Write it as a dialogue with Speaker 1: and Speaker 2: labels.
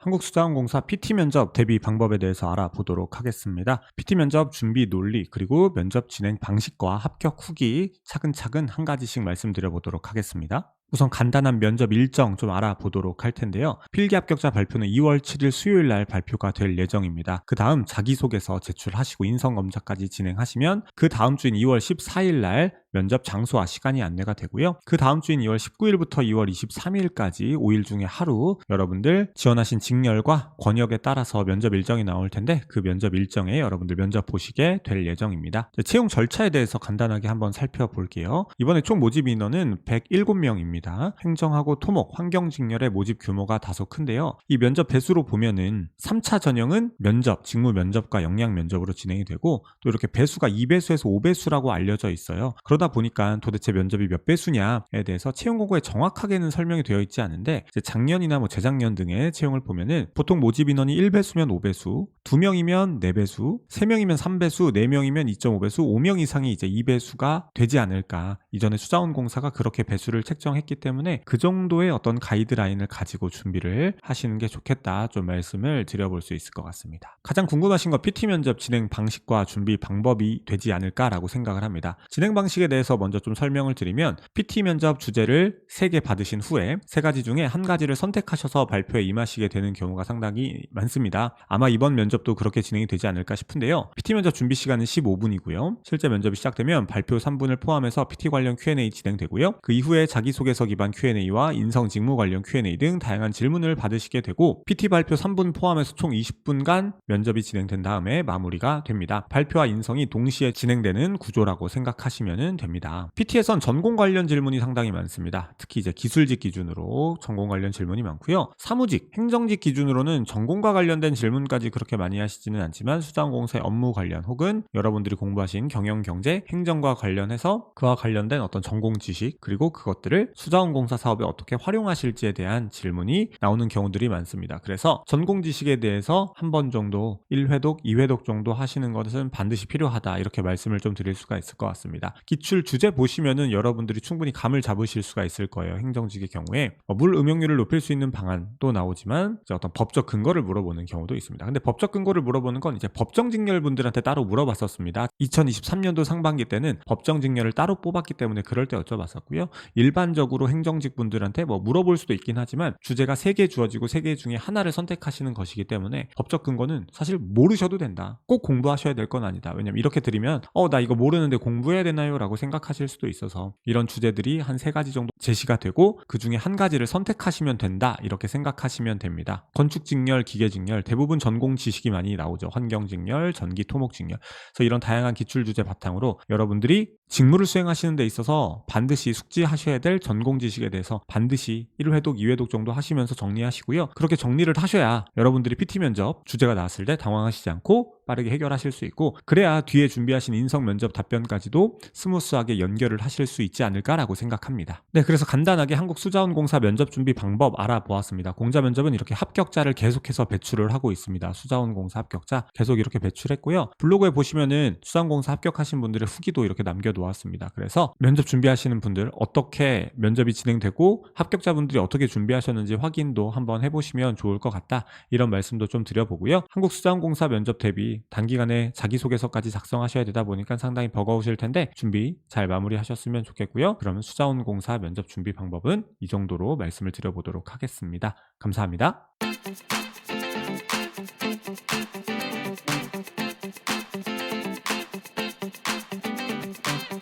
Speaker 1: 한국수자원공사 PT 면접 대비 방법에 대해서 알아보도록 하겠습니다. PT 면접 준비 논리 그리고 면접 진행 방식과 합격 후기 차근차근 한 가지씩 말씀드려보도록 하겠습니다. 우선 간단한 면접 일정 좀 알아보도록 할 텐데요. 필기 합격자 발표는 2월 7일 수요일 날 발표가 될 예정입니다. 그 다음 자기소개서 제출하시고 인성검사까지 진행하시면 그 다음 주인 2월 14일 날 면접 장소와 시간이 안내가 되고요. 그 다음 주인 2월 19일부터 2월 23일까지 5일 중에 하루 여러분들 지원하신 직렬과 권역에 따라서 면접 일정이 나올 텐데 그 면접 일정에 여러분들 면접 보시게 될 예정입니다. 채용 절차에 대해서 간단하게 한번 살펴볼게요. 이번에 총 모집 인원은 107명입니다. 행정하고 토목, 환경직렬의 모집 규모가 다소 큰데요. 이 면접 배수로 보면은 3차 전형은 면접, 직무 면접과 역량 면접으로 진행이 되고 또 이렇게 배수가 2배수에서 5배수라고 알려져 있어요. 그러다 보니까 도대체 면접이 몇 배수냐에 대해서 채용 공고에 정확하게는 설명이 되어 있지 않은데 작년이나 재작년 등의 채용을 보면은 보통 모집 인원이 1배수면 5배수, 2명이면 4배수, 3명이면 3배수, 4명이면 2.5배수, 5명 이상이 이제 2배수가 되지 않을까. 이전에 수자원공사가 그렇게 배수를 책정했기 때문에 그 정도의 어떤 가이드라인을 가지고 준비를 하시는 게 좋겠다. 좀 말씀을 드려볼 수 있을 것 같습니다. 가장 궁금하신 거 PT 면접 진행 방식과 준비 방법이 되지 않을까라고 생각을 합니다. 진행 방식에 대해서 먼저 좀 설명을 드리면 PT 면접 주제를 3개 받으신 후에 3가지 중에 한 가지를 선택하셔서 발표에 임하시게 되는 경우가 상당히 많습니다. 아마 이번 면접도 그렇게 진행이 되지 않을까 싶은데요. PT 면접 준비 시간은 15분이고요. 실제 면접이 시작되면 발표 3분을 포함해서 PT 관련 Q&A 진행되고요. 그 이후에 자기소개서 기반 Q&A와 인성 직무 관련 Q&A 등 다양한 질문을 받으시게 되고 PT 발표 3분 포함해서 총 20분간 면접이 진행된 다음에 마무리가 됩니다. 발표와 인성이 동시에 진행되는 구조라고 생각하시면 됩니다. PT에선 전공 관련 질문이 상당히 많습니다. 특히 이제 기술직 기준으로 전공 관련 질문이 많고요. 사무직, 행정직 기준으로는 전공과 관련된 질문까지 그렇게 많이 하시지는 않지만 수자원공사의 업무 관련 혹은 여러분들이 공부하신 경영, 경제, 행정과 관련해서 그와 관련된 어떤 전공 지식 그리고 그것들을 수자원공사 사업에 어떻게 활용하실지에 대한 질문이 나오는 경우들이 많습니다. 그래서 전공 지식에 대해서 한 번 정도 1회독, 2회독 정도 하시는 것은 반드시 필요하다 이렇게 말씀을 좀 드릴 수가 있을 것 같습니다. 기출 주제 보시면은 여러분들이 충분히 감을 잡으실 수가 있을 거예요. 행정직의 경우에 물 음용률을 높일 수 있는 방안도 나오지만 이제 어떤 법적 근거를 물어보는 경우도 있습니다. 근데 법적 근거를 물어보는 건 이제 법정직렬 분들한테 따로 물어봤었습니다. 2023년도 상반기 때는 법정직렬을 따로 뽑았기 때문에 그럴 때 여쭤봤었고요. 일반적으로 행정직 분들한테 물어볼 수도 있긴 하지만 주제가 3개 주어지고 3개 중에 하나를 선택하시는 것이기 때문에 법적 근거는 사실 모르셔도 된다. 꼭 공부하셔야 될 건 아니다. 왜냐면 이렇게 드리면 나 이거 모르는데 공부해야 되나요? 라고 생각하실 수도 있어서 이런 주제들이 한 3가지 정도 제시가 되고 그 중에 한 가지를 선택하시면 된다. 이렇게 생각하시면 됩니다. 건축직렬, 기계직렬 대부분 전공 지식이 많이 나오죠. 환경직렬, 전기, 토목직렬. 그래서 이런 다양한 기출 주제 바탕으로 여러분들이 직무를 수행하시는 데 있어서 반드시 숙지하셔야 될 전공 지식에 대해서 반드시 1회독, 2회독 정도 하시면서 정리하시고요. 그렇게 정리를 하셔야 여러분들이 PT 면접 주제가 나왔을 때 당황하시지 않고 빠르게 해결하실 수 있고 그래야 뒤에 준비하신 인성 면접 답변까지도 스무스하게 연결을 하실 수 있지 않을까라고 생각합니다. 네, 그래서 간단하게 한국수자원공사 면접 준비 방법 알아보았습니다. 공자 면접은 이렇게 합격자를 계속해서 배출을 하고 있습니다. 수자원공사 합격자 계속 이렇게 배출했고요. 블로그에 보시면은 수자원공사 합격하신 분들의 후기도 이렇게 남겨놓았습니다. 그래서 면접 준비하시는 분들 어떻게 면접이 진행되고 합격자분들이 어떻게 준비하셨는지 확인도 한번 해보시면 좋을 것 같다. 이런 말씀도 좀 드려보고요. 한국수자원공사 면접 대비 단기간에 자기소개서까지 작성하셔야 되다 보니까 상당히 버거우실 텐데 준비 잘 마무리하셨으면 좋겠고요. 그러면 수자원공사 면접 준비 방법은 이 정도로 말씀을 드려보도록 하겠습니다. 감사합니다.